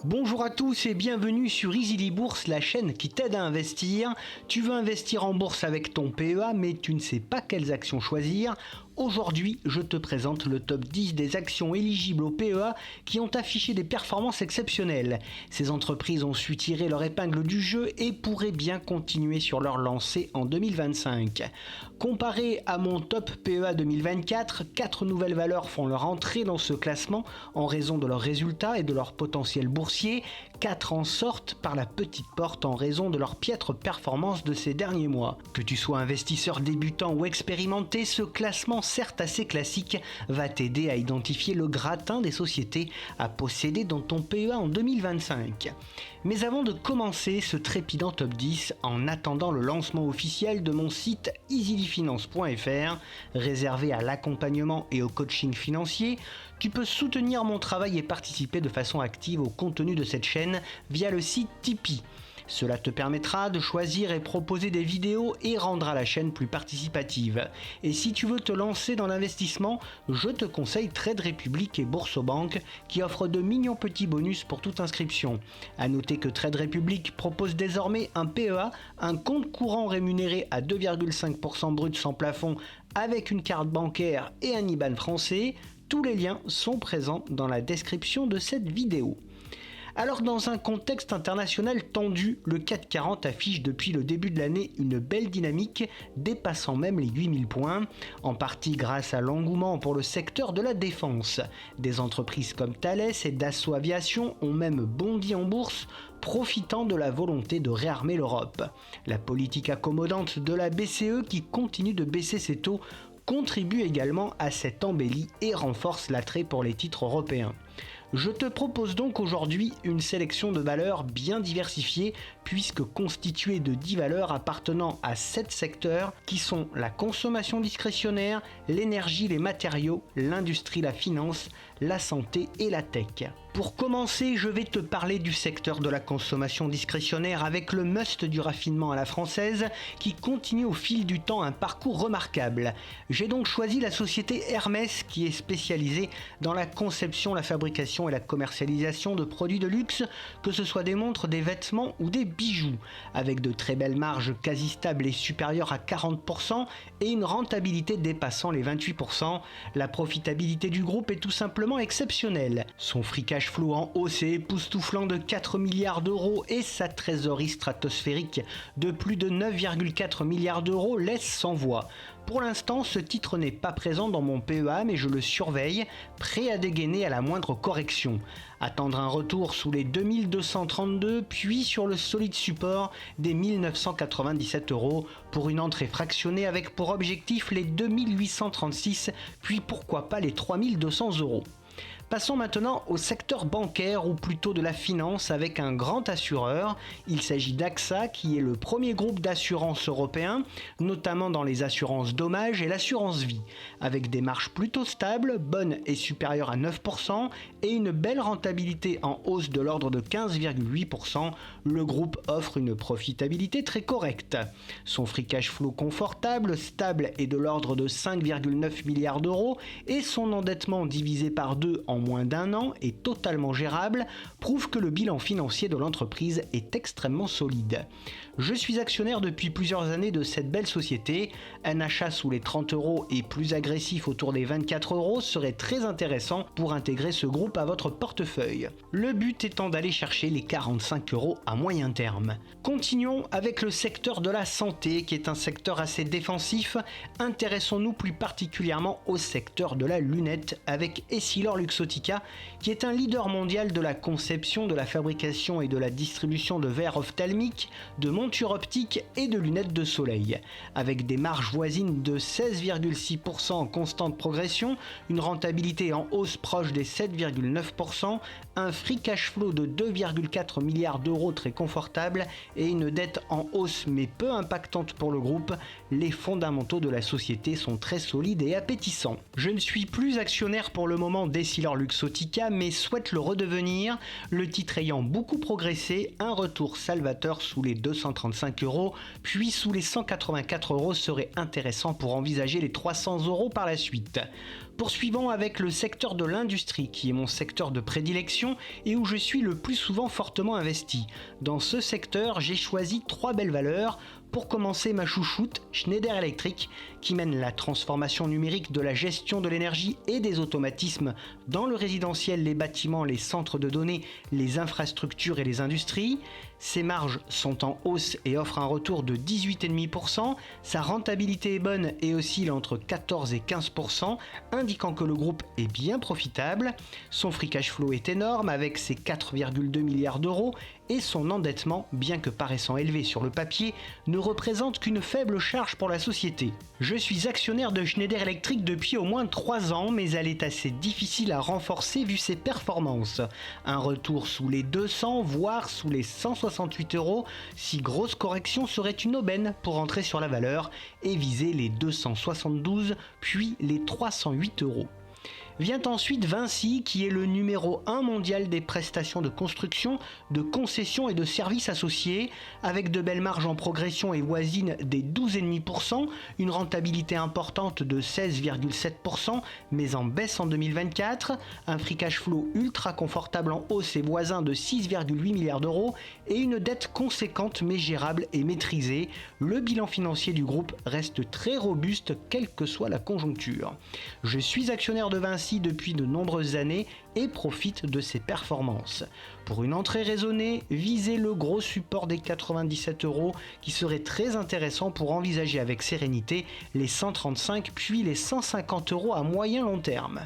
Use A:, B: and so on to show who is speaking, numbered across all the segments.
A: Bonjour à tous et bienvenue sur Easily Bourse, la chaîne qui t'aide à investir. Tu veux investir en bourse avec ton PEA mais tu ne sais pas quelles actions choisir. Aujourd'hui, je te présente le top 10 des actions éligibles au PEA qui ont affiché des performances exceptionnelles. Ces entreprises ont su tirer leur épingle du jeu et pourraient bien continuer sur leur lancée en 2025. Comparé à mon top PEA 2024, 4 nouvelles valeurs font leur entrée dans ce classement en raison de leurs résultats et de leur potentiel boursier. 4 en sortent par la petite porte en raison de leur piètre performance de ces derniers mois. Que tu sois investisseur débutant ou expérimenté, ce classement certes assez classique, va t'aider à identifier le gratin des sociétés à posséder dans ton PEA en 2025. Mais avant de commencer ce trépidant top 10, en attendant le lancement officiel de mon site easyfinance.fr, réservé à l'accompagnement et au coaching financier, tu peux soutenir mon travail et participer de façon active au contenu de cette chaîne via le site Tipeee. Cela te permettra de choisir et proposer des vidéos et rendra la chaîne plus participative. Et si tu veux te lancer dans l'investissement, je te conseille Trade Republic et Boursobank qui offrent de mignons petits bonus pour toute inscription. A noter que Trade Republic propose désormais un PEA, un compte courant rémunéré à 2,5% brut sans plafond avec une carte bancaire et un IBAN français. Tous les liens sont présents dans la description de cette vidéo. Alors dans un contexte international tendu, le CAC 40 affiche depuis le début de l'année une belle dynamique, dépassant même les 8000 points, en partie grâce à l'engouement pour le secteur de la défense. Des entreprises comme Thales et Dassault Aviation ont même bondi en bourse, profitant de la volonté de réarmer l'Europe. La politique accommodante de la BCE qui continue de baisser ses taux contribue également à cette embellie et renforce l'attrait pour les titres européens. Je te propose donc aujourd'hui une sélection de valeurs bien diversifiées puisque constituée de 10 valeurs appartenant à 7 secteurs qui sont la consommation discrétionnaire, l'énergie, les matériaux, l'industrie, la finance, la santé et la tech. Pour commencer, je vais te parler du secteur de la consommation discrétionnaire avec le must du raffinement à la française qui continue au fil du temps un parcours remarquable. J'ai donc choisi la société Hermès qui est spécialisée dans la conception, la fabrication et la commercialisation de produits de luxe, que ce soit des montres, des vêtements ou des bijoux, avec de très belles marges quasi stables et supérieures à 40% et une rentabilité dépassant les 28%. La profitabilité du groupe est tout simplement exceptionnelle. Son free cash flow en hausse et époustouflant de 4 milliards d'euros et sa trésorerie stratosphérique de plus de 9,4 milliards d'euros laissent sans voix. Pour l'instant, ce titre n'est pas présent dans mon PEA, mais je le surveille, prêt à dégainer à la moindre correction. Attendre un retour sous les 2232, puis sur le solide support des 1997 euros pour une entrée fractionnée avec pour objectif les 2836, puis pourquoi pas les 3200 euros. Passons maintenant au secteur bancaire ou plutôt de la finance avec un grand assureur. Il s'agit d'AXA qui est le premier groupe d'assurance européen, notamment dans les assurances dommages et l'assurance vie, avec des marges plutôt stables, bonnes et supérieures à 9% et une belle rentabilité en hausse de l'ordre de 15,8%. Le groupe offre une profitabilité très correcte. Son free cash flow confortable, stable et de l'ordre de 5,9 milliards d'euros et son endettement divisé par 2 en moins d'un an et totalement gérable, prouve que le bilan financier de l'entreprise est extrêmement solide. Je suis actionnaire depuis plusieurs années de cette belle société. Un achat sous les 30 euros et plus agressif autour des 24 euros serait très intéressant pour intégrer ce groupe à votre portefeuille. Le but étant d'aller chercher les 45 euros à moyen terme. Continuons avec le secteur de la santé qui est un secteur assez défensif. Intéressons-nous plus particulièrement au secteur de la lunette avec EssilorLuxottica qui est un leader mondial de la conception, de la fabrication et de la distribution de verres ophtalmiques, de montures optiques et de lunettes de soleil. Avec des marges voisines de 16,6% en constante progression, une rentabilité en hausse proche des 7,9%, un free cash flow de 2,4 milliards d'euros très confortable et une dette en hausse mais peu impactante pour le groupe, les fondamentaux de la société sont très solides et appétissants. Je ne suis plus actionnaire pour le moment d'EssilorLuxottica mais souhaite le redevenir, le titre ayant beaucoup progressé, un retour salvateur sous les 200 135 €, puis sous les 184 € serait intéressant pour envisager les 300 € par la suite. Poursuivons avec le secteur de l'industrie qui est mon secteur de prédilection et où je suis le plus souvent fortement investi. Dans ce secteur, j'ai choisi 3 belles valeurs. Pour commencer, ma chouchoute, Schneider Electric, qui mène la transformation numérique de la gestion de l'énergie et des automatismes dans le résidentiel, les bâtiments, les centres de données, les infrastructures et les industries. Ses marges sont en hausse et offrent un retour de 18,5%. Sa rentabilité est bonne et oscille entre 14 et 15%, indiquant que le groupe est bien profitable. Son free cash flow est énorme avec ses 4,2 milliards d'euros et son endettement, bien que paraissant élevé sur le papier, ne représente qu'une faible charge pour la société. Je suis actionnaire de Schneider Electric depuis au moins 3 ans, mais elle est assez difficile à renforcer vu ses performances. Un retour sous les 200, voire sous les 168 €, si grosse correction serait une aubaine pour entrer sur la valeur et viser les 272 puis les 308 €. Vient ensuite Vinci, qui est le numéro 1 mondial des prestations de construction, de concessions et de services associés, avec de belles marges en progression et voisine des 12,5%, une rentabilité importante de 16,7%, mais en baisse en 2024, un free cash flow ultra confortable en hausse et voisin de 6,8 milliards d'euros, et une dette conséquente mais gérable et maîtrisée. Le bilan financier du groupe reste très robuste, quelle que soit la conjoncture. Je suis actionnaire de Vinci depuis de nombreuses années et profite de ses performances. Pour une entrée raisonnée, visez le gros support des 97 € qui serait très intéressant pour envisager avec sérénité les 135 puis les 150 € à moyen long terme.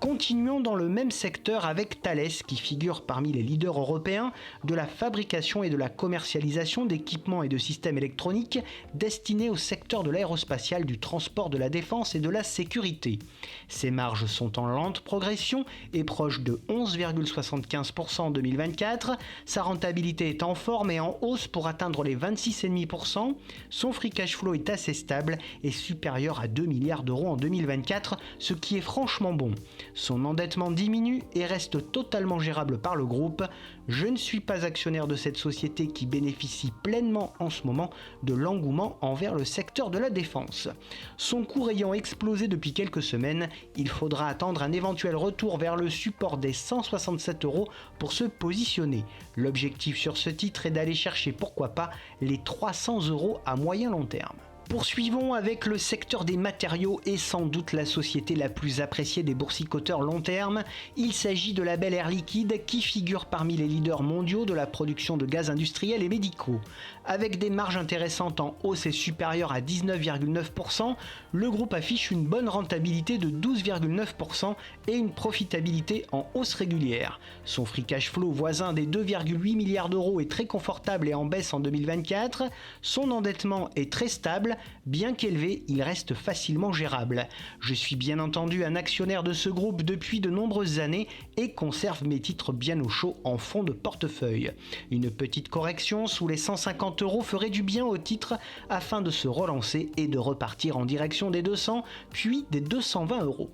A: Continuons dans le même secteur avec Thales qui figure parmi les leaders européens de la fabrication et de la commercialisation d'équipements et de systèmes électroniques destinés au secteur de l'aérospatial, du transport, de la défense et de la sécurité. Ses marges sont en lente progression et proches de 11,75% en 2024. Sa rentabilité est en forme et en hausse pour atteindre les 26,5%. Son free cash flow est assez stable et supérieur à 2 milliards d'euros en 2024, ce qui est franchement bon. Son endettement diminue et reste totalement gérable par le groupe. Je ne suis pas actionnaire de cette société qui bénéficie pleinement en ce moment de l'engouement envers le secteur de la défense. Son cours ayant explosé depuis quelques semaines, il faudra attendre un éventuel retour vers le support des 167 € pour se positionner. L'objectif sur ce titre est d'aller chercher pourquoi pas les 300 € à moyen long terme. Poursuivons avec le secteur des matériaux et sans doute la société la plus appréciée des boursicoteurs long terme. Il s'agit de la belle Air Liquide qui figure parmi les leaders mondiaux de la production de gaz industriels et médicaux. Avec des marges intéressantes en hausse et supérieures à 19,9%, le groupe affiche une bonne rentabilité de 12,9% et une profitabilité en hausse régulière. Son free cash flow voisin des 2,8 milliards d'euros est très confortable et en baisse en 2024. Son endettement est très stable. Bien qu'élevé, il reste facilement gérable. Je suis bien entendu un actionnaire de ce groupe depuis de nombreuses années et conserve mes titres bien au chaud en fond de portefeuille. Une petite correction sous les 150 € ferait du bien au titre afin de se relancer et de repartir en direction des 200 puis des 220 €.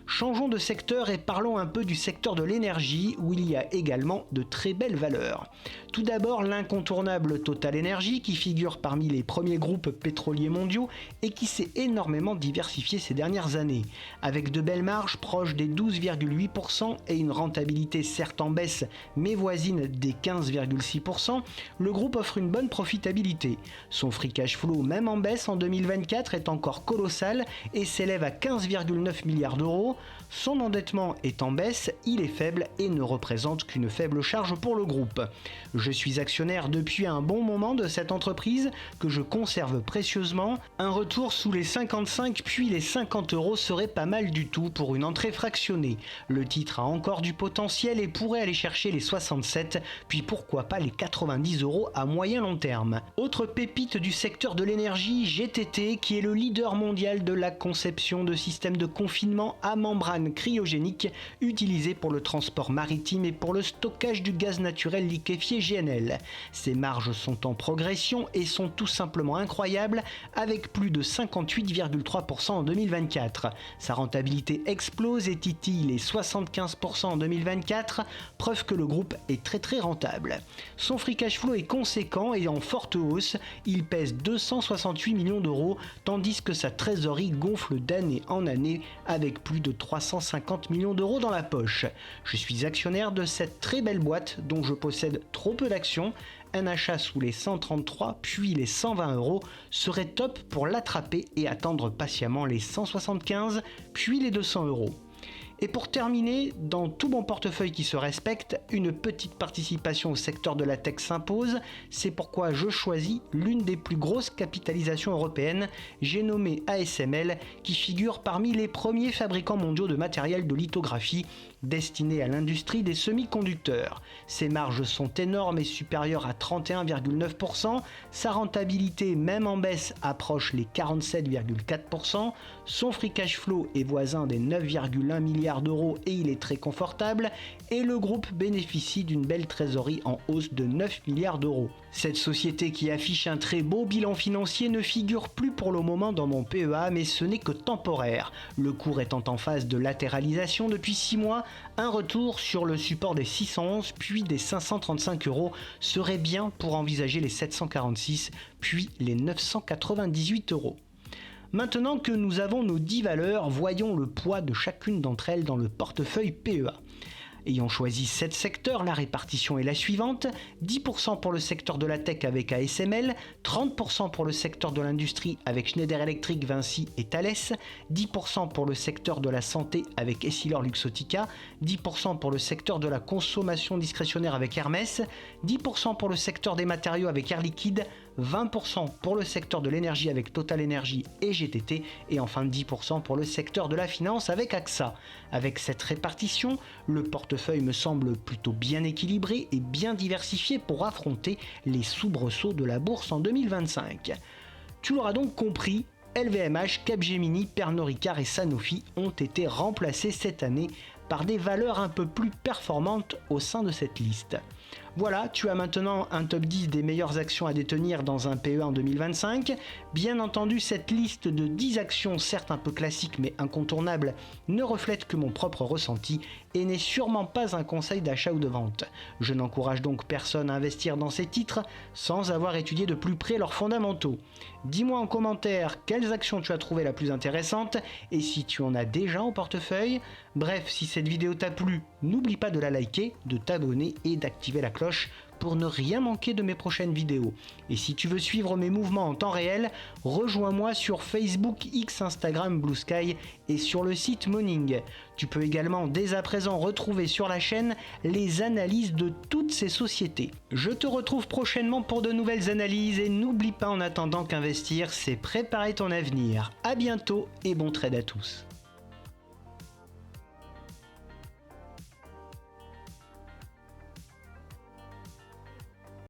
A: Changeons de secteur et parlons un peu du secteur de l'énergie où il y a également de très belles valeurs. Tout d'abord l'incontournable Total Energy qui figure parmi les premiers groupes pétroliers mondiaux et qui s'est énormément diversifié ces dernières années. Avec de belles marges proches des 12,8% et une rentabilité certes en baisse mais voisine des 15,6%, le groupe offre une bonne profitabilité. Son free cash flow même en baisse en 2024 est encore colossal et s'élève à 15,9 milliards d'euros. Son endettement est en baisse, il est faible et ne représente qu'une faible charge pour le groupe. Je suis actionnaire depuis un bon moment de cette entreprise que je conserve précieusement. Un retour sous les 55 puis les 50 € serait pas mal du tout pour une entrée fractionnée. Le titre a encore du potentiel et pourrait aller chercher les 67 puis pourquoi pas les 90 € à moyen long terme. Autre pépite du secteur de l'énergie, GTT qui est le leader mondial de la conception de systèmes de confinement, ammantagement membrane cryogénique utilisée pour le transport maritime et pour le stockage du gaz naturel liquéfié GNL. Ces marges sont en progression et sont tout simplement incroyables avec plus de 58,3% en 2024. Sa rentabilité explose et titille les 75% en 2024, preuve que le groupe est très rentable. Son free cash flow est conséquent et en forte hausse, il pèse 268 millions d'euros, tandis que sa trésorerie gonfle d'année en année avec plus de 350 millions d'euros dans la poche. Je suis actionnaire de cette très belle boîte dont je possède trop peu d'actions. Un achat sous les 133 puis les 120 euros serait top pour l'attraper et attendre patiemment les 175 puis les 200 euros. Et pour terminer, dans tout bon portefeuille qui se respecte, une petite participation au secteur de la tech s'impose. C'est pourquoi je choisis l'une des plus grosses capitalisations européennes, j'ai nommé ASML, qui figure parmi les premiers fabricants mondiaux de matériel de lithographie destiné à l'industrie des semi-conducteurs. Ses marges sont énormes et supérieures à 31,9%, sa rentabilité, même en baisse, approche les 47,4%, son free cash flow est voisin des 9,1 milliards d'euros et il est très confortable, et le groupe bénéficie d'une belle trésorerie en hausse de 9 milliards d'euros. Cette société qui affiche un très beau bilan financier ne figure plus pour le moment dans mon PEA, mais ce n'est que temporaire. Le cours étant en phase de latéralisation depuis 6 mois, un retour sur le support des 611 puis des 535 euros serait bien pour envisager les 746 puis les 998 euros. Maintenant que nous avons nos 10 valeurs, voyons le poids de chacune d'entre elles dans le portefeuille PEA. Ayant choisi 7 secteurs, la répartition est la suivante: 10% pour le secteur de la tech avec ASML, 30% pour le secteur de l'industrie avec Schneider Electric, Vinci et Thales, 10% pour le secteur de la santé avec Essilor-Luxottica, 10% pour le secteur de la consommation discrétionnaire avec Hermès, 10% pour le secteur des matériaux avec Air Liquide, 20% pour le secteur de l'énergie avec Total Energy et GTT, et enfin 10% pour le secteur de la finance avec AXA. Avec cette répartition, le portefeuille me semble plutôt bien équilibré et bien diversifié pour affronter les soubresauts de la bourse en 2025. Tu l'auras donc compris, LVMH, Capgemini, Pernod Ricard et Sanofi ont été remplacés cette année par des valeurs un peu plus performantes au sein de cette liste. Voilà, tu as maintenant un top 10 des meilleures actions à détenir dans un PEA en 2025. Bien entendu, cette liste de 10 actions, certes un peu classiques mais incontournables, ne reflète que mon propre ressenti et n'est sûrement pas un conseil d'achat ou de vente. Je n'encourage donc personne à investir dans ces titres sans avoir étudié de plus près leurs fondamentaux. Dis-moi en commentaire quelles actions tu as trouvé la plus intéressante et si tu en as déjà en portefeuille. Bref, si cette vidéo t'a plu, n'oublie pas de la liker, de t'abonner et d'activer la cloche pour ne rien manquer de mes prochaines vidéos. Et si tu veux suivre mes mouvements en temps réel, rejoins-moi sur Facebook, X, Instagram, Blue Sky et sur le site Morning. Tu peux également dès à présent retrouver sur la chaîne les analyses de toutes ces sociétés. Je te retrouve prochainement pour de nouvelles analyses et n'oublie pas en attendant qu'investir, c'est préparer ton avenir. À bientôt et bon trade à tous.